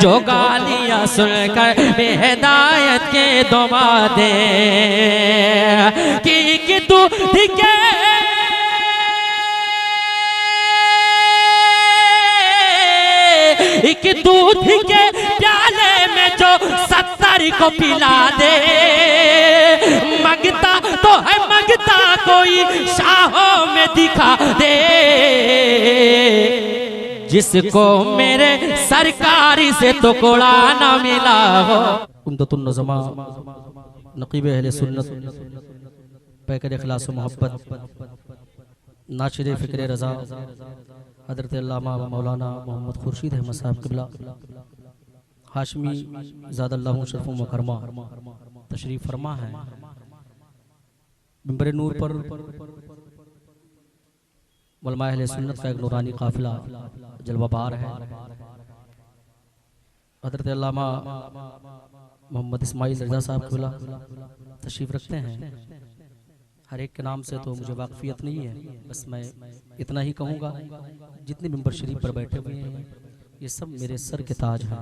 जो गालियां सुनकर बेहिदायत के दुआ दे कि तू दिखे एक दूध के प्याले में जो 70 को पिला दे मंगता तो है मंगता कोई शाहों में दिखा दे जिसको मेरे सरकारी से तो कोड़ा ना मिला हो। उम्दतुन नज़मा नक़ीब अहले सुन्नत पैकर इखलास व मोहब्बत नाशिर फ़िक्र रज़ा हज़रत अल्लामा मौलाना मोहम्मद खुर्शीद अहमद साहब क़िबला हाशमी ज़ादल्लाहु शरफ़ मुकरमा तशरीफ़ फरमा है। मिंबर नूर पर उलमा अहले सुन्नत का एक नूरानी काफ़िला जलवाबार है। हज़रत अल्लामा मोहम्मद इस्माइल रज़ा साहब क़िबला तशरीफ़ रखते हैं। हर एक के नाम से तो मुझे वाक़फ़ियत नहीं है, बस मैं इतना ही कहूँगा जितने मिंबर शरीफ पर बैठे हुए हैं ये सब मेरे सर के ताज हैं।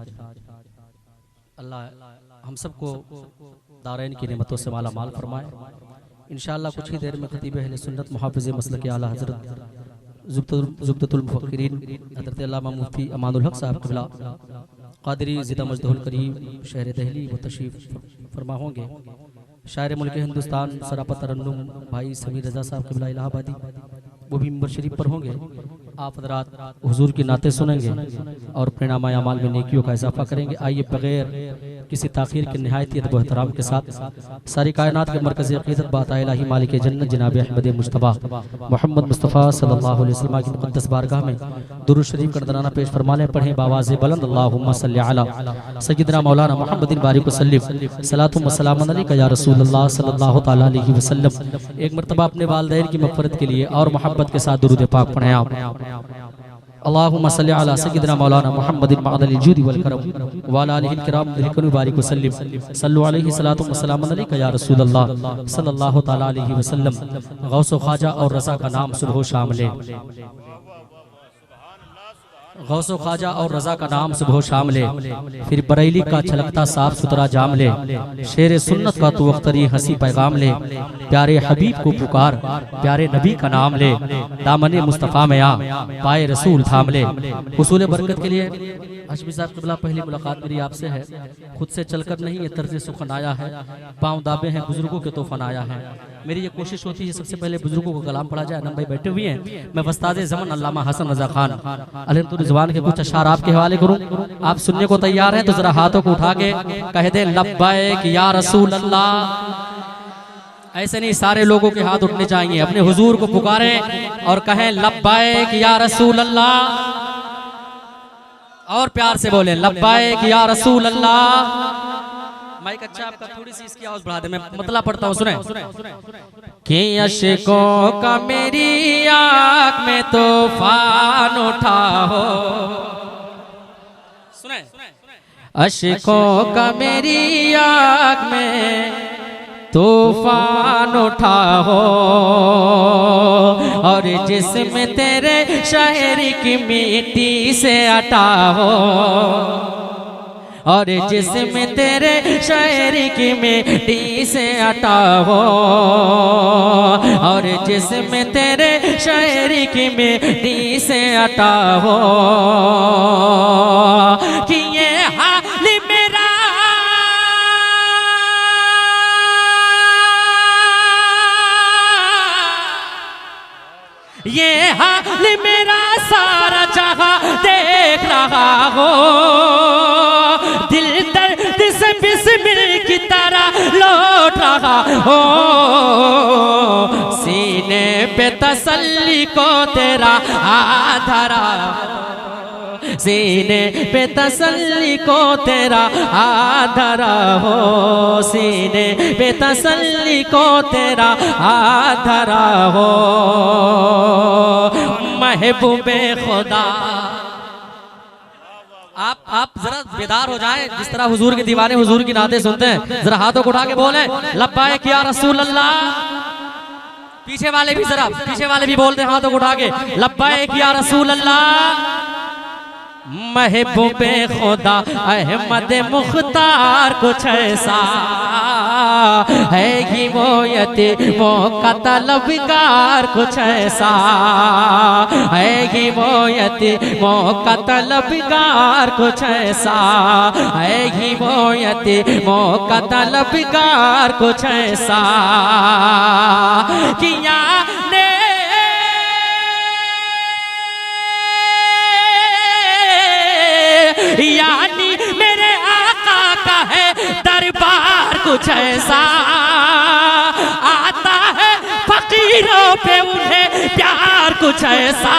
अल्लाह हम सबको दारैन की नेमतों से माला माल फरमाए। इंशाअल्लाह कुछ ही देर में खतीब अहले सुन्नत मुहाफ़िज़ मसलक आला हज़रत ज़ुब्दतुल मुफ़क्किरीन हज़रत अल्लामा मुफ्ती अमानुल हक साहब क़िबला क़ादरी ज़िदा मजदहुल करीम शहर दहली वो तशरीफ़ फरमा होंगे। शायर मुल्क हिंदुस्तान सरापा तरन्नुम भाई समीर रज़ा साहब क़िबला इलाहाबादी वो भी मिंबर शरीफ पर होंगे। आप हज़रात हुजूर की नाते सुनेंगे और अपने नामा अमाल में नेकियों का इजाफा करेंगे। आइए बगैर किसी ताख़ीर के निहायत अदब व एहतराम के साथ सारी कायनात के मरकज़ अक़ीदत बाता इलाही मालिक जन्नत जनाब अहमद मुज्तबा मोहम्मद मुस्तफ़ा सल्लल्लाहु अलैहि वसल्लम की मुक़द्दस बारगाह में दुरूद शरीफ का नज़राना पेश फरमाने पढ़ें बावाज़ बुलंद अल्लाहुम्मा सल्लि अला सय्यिदना मौलाना मुहम्मदिन बारिक वसल्लिम सलातुम व सलामुन अलैका या रसूलल्लाह सल्लल्लाहु तआला अलैहि वसल्लम। एक मरतबा अपने वालिदैन की मग़फ़िरत के लिए और मोहब्बत के साथ दुरूद पाक पढ़ें आप। अल्लाहुम्मा सल्लि अला सय्यिदना मौलाना मुहम्मदिन मअदल जूदी वल करम व अला आलिहिल किराम दिलकनु बारिक वसल्लिम सल्लु अलैहि सलातु व सलामुन अलैका या रसूलल्लाह सल्लल्लाहु तआला अलैहि वसल्लम। गौस व ख्वाजा और रज़ा का नाम सुबह शाम ले, गौस व ख्वाजा और रज़ा का नाम सुबह शाम ले, फिर बरेली का छलकता साफ सुथरा जाम ले, शेर सुन्नत का तू अख्तरी हंसी पैगाम ले, प्यारे हबीब को पुकार प्यारे नबी का नाम ले, दामने मुस्तफ़ा में आ पाए रसूल थाम ले। हुसूल बरकत के लिए हाशमी साहब क़िबला पहली मुलाकात मेरी आपसे है, खुद से चलकर नहीं ये तर्ज़ सुखन आया है, पाँव दाबे हैं बुजुर्गों के तोफ़न आया है। मेरी ये कोशिश होती है सबसे पहले बुजुर्गों को कलाम पढ़ा जाए। नम भाई बैठे हुए हैं, मैं वस्ताद ज़मन अल्लामा हसन रज़ा खान अलहमदुलिल्लाह के कुछ अशार आपके हवाले करूं। आप सुनने को तैयार हैं तो जरा हाथों को उठा के कह दे लब्बैक या रसूल अल्लाह। ऐसे नहीं, सारे लोगों के हाथ उठने चाहिए, अपने हुजूर को पुकारें और कहें लब्बैक या रसूल अल्लाह, और प्यार से बोलें लब्बैक या रसूल अल्लाह। माइक अच्छा आपका, थोड़ी सी इसकी आवाज बढ़ा दे, मैं मतलब पढ़ता हूँ सुने। कि अशकों का मेरी आँख में तूफान उठा हो, सुने, अशकों का मेरी आँख में तूफान उठा हो, और जिस्म तेरे शहर की मिट्टी से अटा हो, और जिस्म तेरे शहर की मिट्टी से अटा हो, और जिस्म तेरे शहर की मिट्टी से अटा हो, कि ये हाल मेरा ये हाल मेरा सारा जहां देख रहा हो, दिल दर्द से बिस्मिल की तरह लौट रहा हो, सीने पे तसल्ली को तेरा आधारा, सीने पे तसल्ली को तेरा आधारा हो, सीने पे तसल्ली को तेरा आधारा हो, महबूबे खुदा। आप जरा बेदार हो जाएं, जिस तरह हुजूर के दीवाने हुजूर की नाते सुनते हैं, जरा हाथों को उठा के बोले लब्बैक या रसूल अल्लाह। पीछे वाले भी जरा, पीछे वाले भी बोलते हैं हाथों को उठा के लब्बैक या रसूल अल्लाह। महबूबे खुदा अहमद मुख्तार कुछ ऐसा है कि वो यतीमों का तलबगार कुछ ऐसा है कि वो यतीमों का तलबगार कुछ ऐसा है कि वो यतीमों का तलबगार कुछ ऐसा किया ने यानी मेरे आका का है दरबार कुछ ऐसा आता है फकीरों पे उन्हें प्यार कुछ ऐसा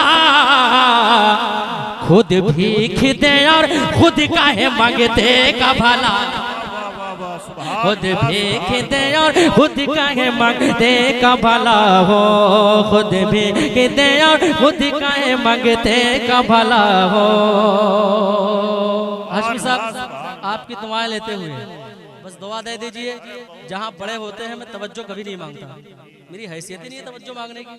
खुद भीख दे और खुद काहे मांगते का भला खुद भीख दे और खुद काहे मांगते का भला हो खुद भीख दे और खुद काहे मांगते का भला हो। हाशमी साहब आपकी दुआएं लेते हुए बस दुआ दे दीजिए। जहाँ बड़े होते हैं मैं तवज्जो कभी नहीं मांगता, मेरी हैसियत ही नहीं है तवज्जो मांगने की।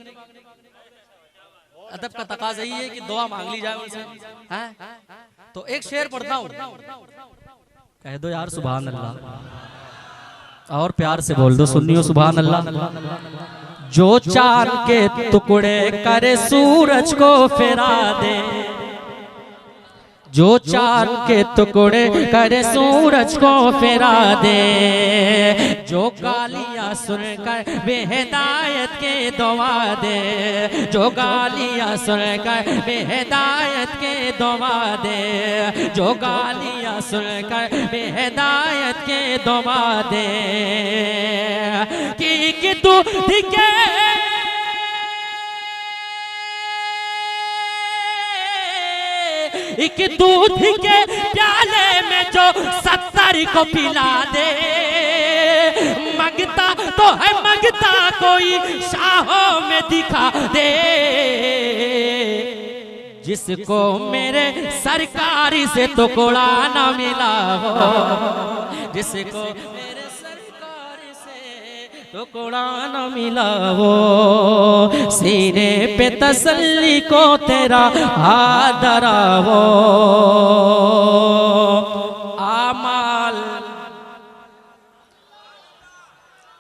अदब का तकाज़ा यही है कि दुआ मांग ली जाए उनसे। हैं तो एक शेर पढ़ता हूँ, कह दो यार सुभान अल्लाह और प्यार से बोल दो सुन्नियो सुभान अल्लाह। जो चांद के टुकड़े करे सूरज को फिरा दे जो चांद के टुकड़े करे सूरज को फिरा दे जो गालियां सुनकर बेहिदायत के दुआ दे जो गालियां सुनकर बेहिदायत के दुआ दे जो गालियां सुनकर बेहिदायत के दुआ दे कि तू ठीक है एक दूध के प्याले में जो 70 को पिला दे मंगता तो है मंगता कोई शाहों में दिखा दे जिसको मेरे सरकारी से तो कोड़ा ना मिला हो जिसको मेरे सरकारी से तो कोड़ा ना मिला हो सीने पे तसल्ली को तेरा आदरा हो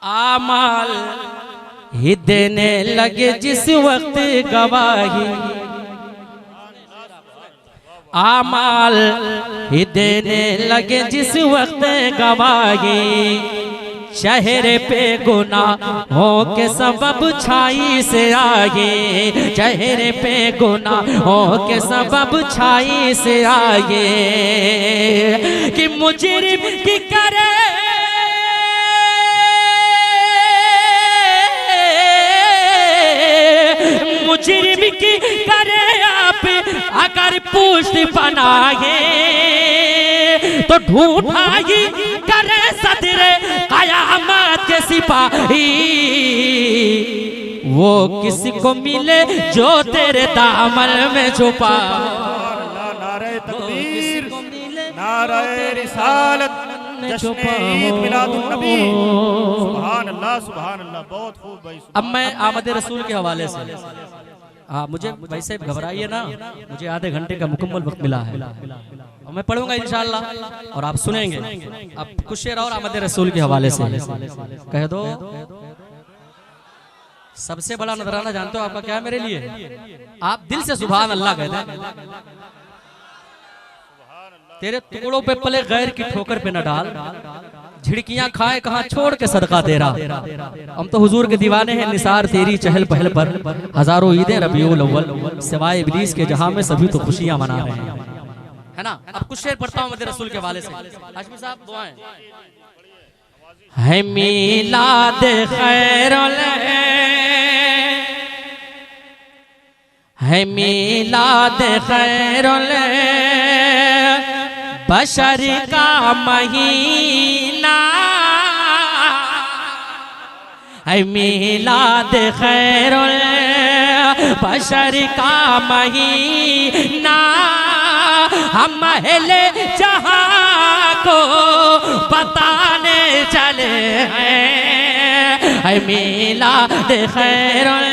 आमाल ही देने लगे जिस वक्त गवाही आमाल ही देने लगे जिस वक्त गवाही चेहरे पे गुनाहों के सबब छाई से आगे चेहरे पे गुनाहों के सबब छाई से आगे कि मुजरिम की करे मुजरिम की करे आप अगर पुष्ट बनाए तो ढूंढाई करे सदरे कयामत के सिपाही वो किसको मिले जो तेरे दामन में छुपा नारे तकबीर नारे रिसालत मिलादुन्नबी सुभान अल्लाह बहुत खूब भाई। अब मैं आमद रसूल के हवाले से हाँ मुझे वैसे घबराइए ना मुझे आधे घंटे का मुकम्मल वक्त मिला है और मैं पढ़ूंगा इंशाअल्लाह और आप सुनेंगे। अब कुछ शेर और आमद रसूल के हवाले से कह दो। सबसे बड़ा नजराना जानते हो आपका क्या है मेरे लिए आप दिल से सुभान अल्लाह कहते हैं। तेरे टुकड़ों पे पले गैर की ठोकर पे न डाल झिड़कियां खाए कहाँ छोड़ के सदका दे रहा। हम तो हुजूर के दीवाने हैं निसार तेरी चहल पहल पर हजारों ईदें रबीउल अव्वल सिवाय इब्लीस के जहां में सभी तो खुशियां मना रहे हैं है ना। अब कुछ शेर पढ़ता हूं मेरे रसूल के हवाले से। हाशमी साहब दुआएं है मीलाद खैरुल है मीलाद खैरुल बशर का महीना है मीलाद खैरुल बशर का महीना हम अहले जहां को बताने चले हैं है मीलाद खैरुल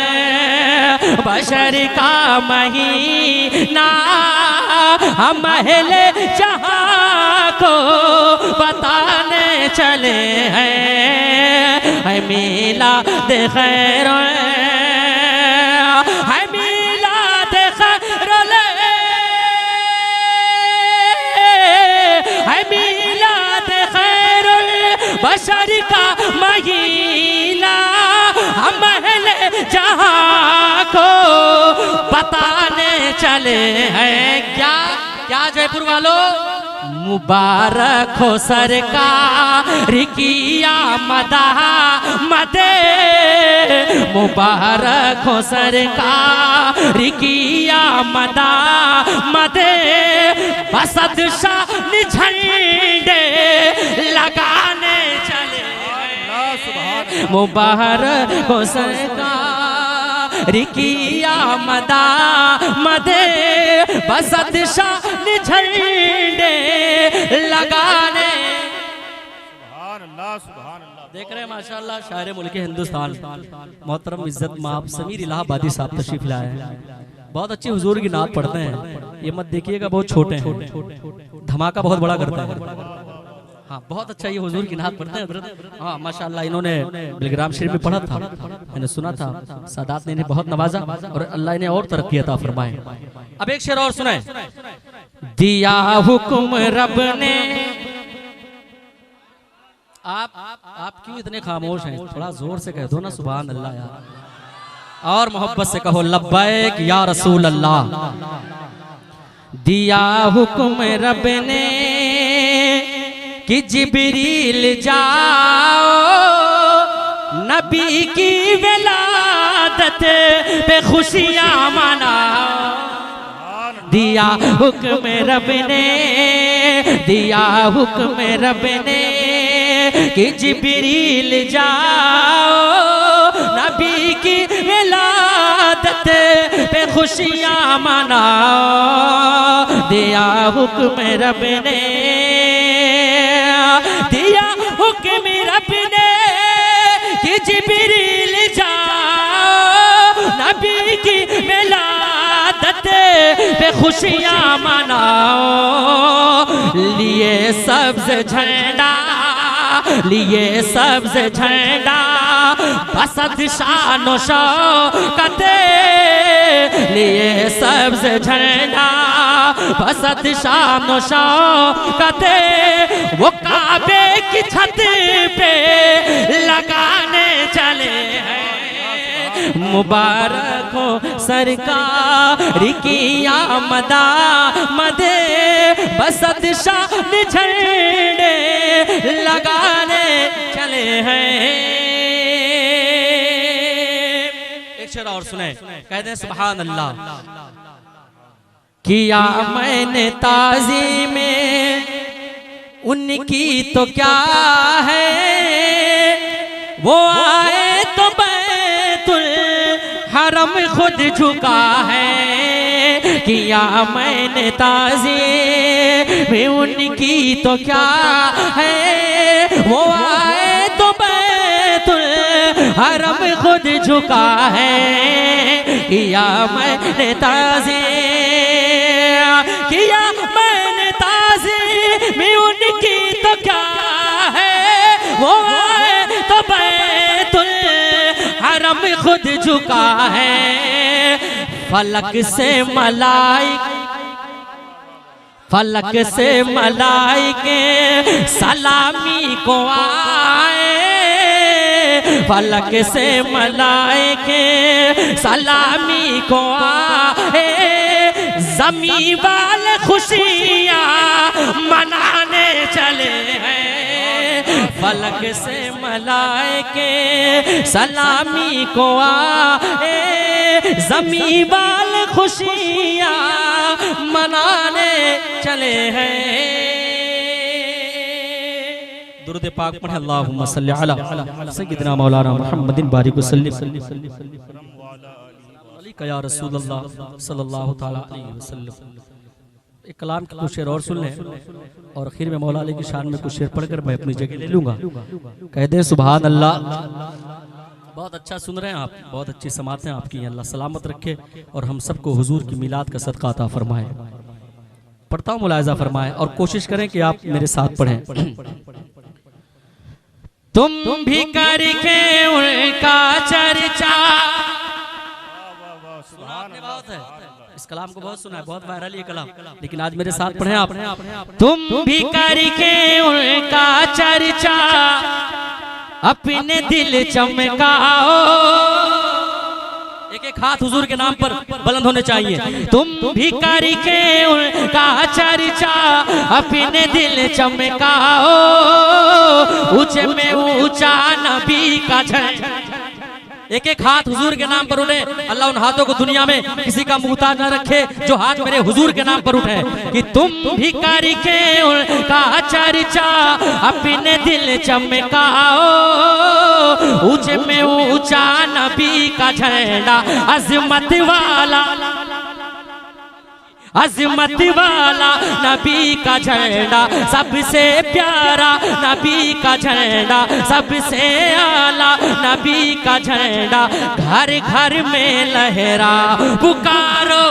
बशर का महीना हम अहले जहां को बताने चले हैं मीलाद खैर है मीलाद खैर है मीलाद खैर बशर का महीना हम अहले जहां को बताने चले हैं। क्या क्या जयपुर वालों, मुबारक हो सरकार की आमदा मदे, मुबारक हो सरकार की आमदा मदे, बसद शान झंडे लगाने चले हैं। मुबारक हो सरकार की आमदा मदे, बसद शान झंडे लगाने। देख रहे हैं माशाल्लाह शायर मुल्क हिंदुस्तान मोहतरम इज्जत माफ समीर इलाहाबादी साहब तशरीफ लाए हैं। बहुत अच्छी हुजूर की नात पढ़ते हैं, ये मत देखिएगा बहुत छोटे हैं, धमाका बहुत बड़ा करते हैं। हाँ बहुत अच्छा ये हुजूर की नात पढ़ते हैं। हाँ माशाल्लाह इन्होंने बिलग्राम शरीफ में पढ़ा था, मैंने सुना था, सादात ने इन्हें बहुत नवाजा और अल्लाह इन्हें और तरक्की अता फरमाए। अब एक शेर और सुनाए। दिया हुक्म रब ने, आप क्यों इतने खामोश हैं, थोड़ा जोर से कह दो ना सुभान अल्लाह यार, और मोहब्बत से कहो लब्बैक या रसूल अल्लाह। दिया हुक्म रब ने कि जिब्रील जाओ नबी की विलादत पे खुशियां मनाओ। दिया हुक्म रब ने, दिया हुक्म रब ने कि जिब्रील जाओ नबी की विलादत पे खुशियां मनाओ। दिया हुक्म रब ने, दिया हुक्म रब ने कि जिब्रील जाओ नबी की विलादत पे खुशियां मनाओ। लिए सब्ज झंडा, लिए सब्ज झंडा, बसद शान शौकत, लिए सब्ज झंडा, बसद शान शौकत, वो काबे की छत पे लगाने चले हैं। मुबारक हो सरकार की आमदा मदे, बसद शान झंडे लगाने चले हैं। एक शेर और सुने, कहते हैं सुभान अल्लाह। किया मैंने ताज़ीम में उनकी तो क्या है, वो आए तो बैतुल हरम खुद झुका है। किया मैंने ताज़ीम में उनकी तो क्या है, वो आए तो बैतुल हरम खुद झुका है। किया मैंने ताज़ीम, किया मैंने ताज़ीम में उनकी तो क्या है, वो आए तो बैतुल हरम खुद झुका है। फलक से मलाइक, फलक से मलाइके सलामी को आए, फलक से मलाइके सलामी को आए। ज़मीं वाले खुशियाँ मनाने चले हैं। फलक से मलाइके सलामी को आए, ज़मीं वाले खुशियाँ मनाने चले हैं। दुरूद पाक पढ़े अल्लाहुम्मा सल्ली अला सय्यिदिना मौलाना मुहम्मदिन बारिक वसल्लिम या रसूलल्लाह सल्लल्लाहु तआला अलैहि वसल्लम। एक कलाम के कुछ शेर और सुन लें और आखिर में मौला अली की शान में कुछ शेर पढ़कर मैं अपनी जगह ले लूंगा। कह दे सुभान अल्लाह। बहुत अच्छा सुन रहे हैं आप, बहुत अच्छी समातें आपकी हैं। अल्लाह सलामत रखे और हम सबको हुजूर की मिलाद का सदका अता फरमाए। पढ़ता हूँ, मुलाहिजा फरमाए और कोशिश करें कि आप मेरे साथ पढ़ें। तुम भी करके उनका चर्चा, बहुत है इस कलाम को बहुत सुना है, बहुत वायरल ये कलाम, लेकिन आज मेरे साथ पढ़ें आप। तुम भी करके उनका चर्चा अपने दिल चमकाओ। एक एक हाथ हुजूर के नाम पर बुलंद होने चाहिए। तुम भी करके उनका चर्चा अपने दिल चमकाओ। ऊंचे में ऊंचा नबी का झंडा, एक एक हाथ हुजूर के नाम पर उठे। अल्लाह उन हाथों को दुनिया में किसी का मुहताज न रखे जो हाथ मेरे हुजूर के नाम पर उठे। कि तुम भी करके उनका चर्चा अपने दिल चमकाओ। ऊंचे में ऊंचा नबी का झंडा, अजमत वाला अजमत वाला नबी का झंडा, सबसे प्यारा नबी का झंडा, सबसे आला नबी का झंडा, घर घर में लहरा पुकारो।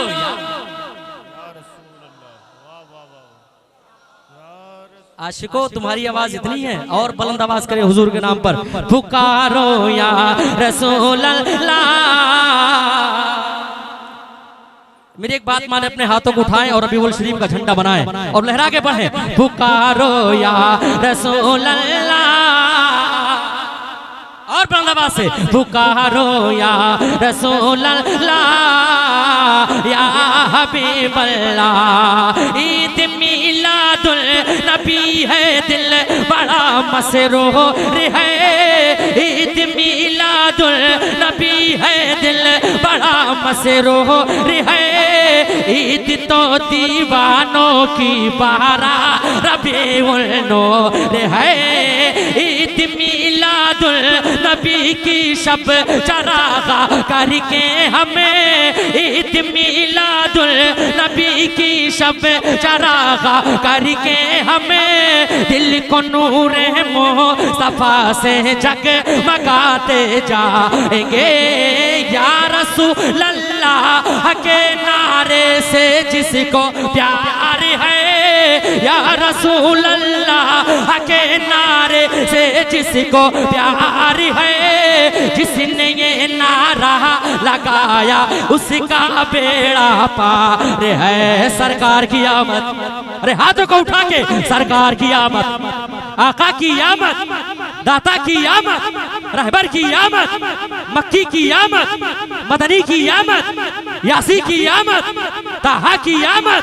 आशिको तुम्हारी आवाज इतनी है और बुलंद आवाज करे हुजूर के नाम पर, पुकारो या रसूल अल्लाह। मेरी एक बात माने, अपने हाथों को उठाएं और रबीउल शरीफ का झंडा बनाएं और लहरा के बढ़ें। पुकारो या रसूल अल्लाह, और बुलंद आवाज से पुकारो या रसूल अल्लाह, या हबीब अल्लाह। ईद मिलादुल नबी है, दिल बड़ा मसरूर है। ईद मिलादुल नबी है, दिल बड़ा मसरूर है। ईद तो दीवानों की बहारा रबीउल नूर है। ईद मिलादुल नबी की शब चरागा करके हमें, ईद मिलादुल नबी की शब चरागा करके हमें, दिल को नूरे मुस्तफा से जगमगाते जाएंगे। या रसूल अल्लाह के नारे से जिसको प्यार है, या रसूल अल्लाह के नारे से जिसको प्यार है, जिसने ये नारा लगाया उसका बेड़ा पार है। सरकार की आमद, अरे हाथों को उठा के, सरकार की आमद, आका की आमद, दाता की आमद, रहबर की आमद, मक्की की आमद, मदनी की आमद, यासी की आमद, ताहा की आमद।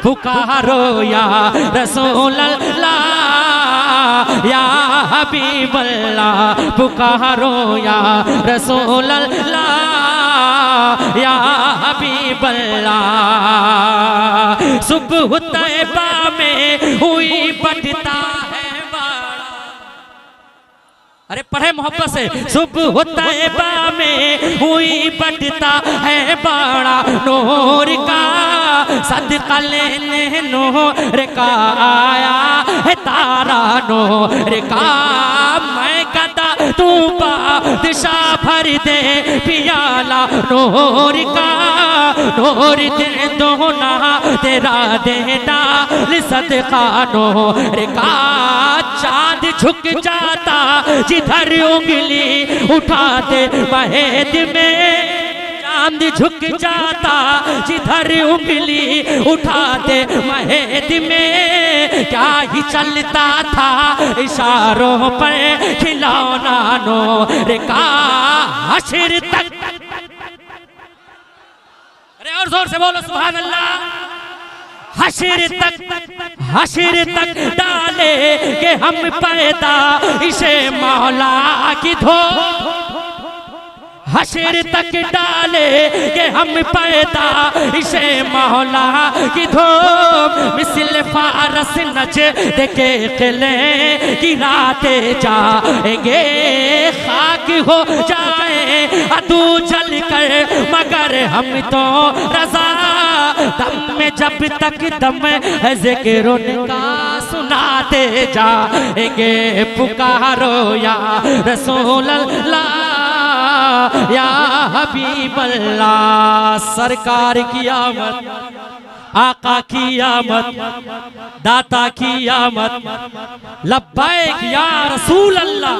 पुकारो या रसूल अल्लाह, या हबीब अल्लाह। पुकारो या रसूल अल्लाह, या हबीब अल्लाह। सुबह तैबा में हुई बढ़ता है बाड़ा, अरे पढ़े मोहब्बत से। सुबह तैबा में हुई बढ़ता है बाड़ा, नूर का सदका लेने नूर का आया है तारा, नूर का। मैं गदा तू बादशाह भर दे पियाला नूर का, नूर दे दो ना तेरा दे डाल सदका नूर का। चांद झुक जाता जिधर उंगली उठाते महद में, चांद झुक जाता जिधर उंगली उठाते महद में। क्या ही चलता था इशारों पर खिलौना नूर का, हश्र तक। अरे और जोर से बोलो सुभान अल्लाह। हश्र तक डाले के हम पैदा इसे मौला की धो, हश्र तक डाले के हम पैदा इसे मौला की धो। मिसल फारस नच देखे किले गिराते जाएंगे, खाक हो जाए अदू जल कर मगर हम तो रजा। दम में जब तक दम है जिक्र उनका सुनाते जाएंगे। पुकारो या रसूल अल्लाह, या हबीब अल्लाह। सरकार की आमद, आका की आमद, दाता की आमद, लब्बैक या रसूल अल्लाह।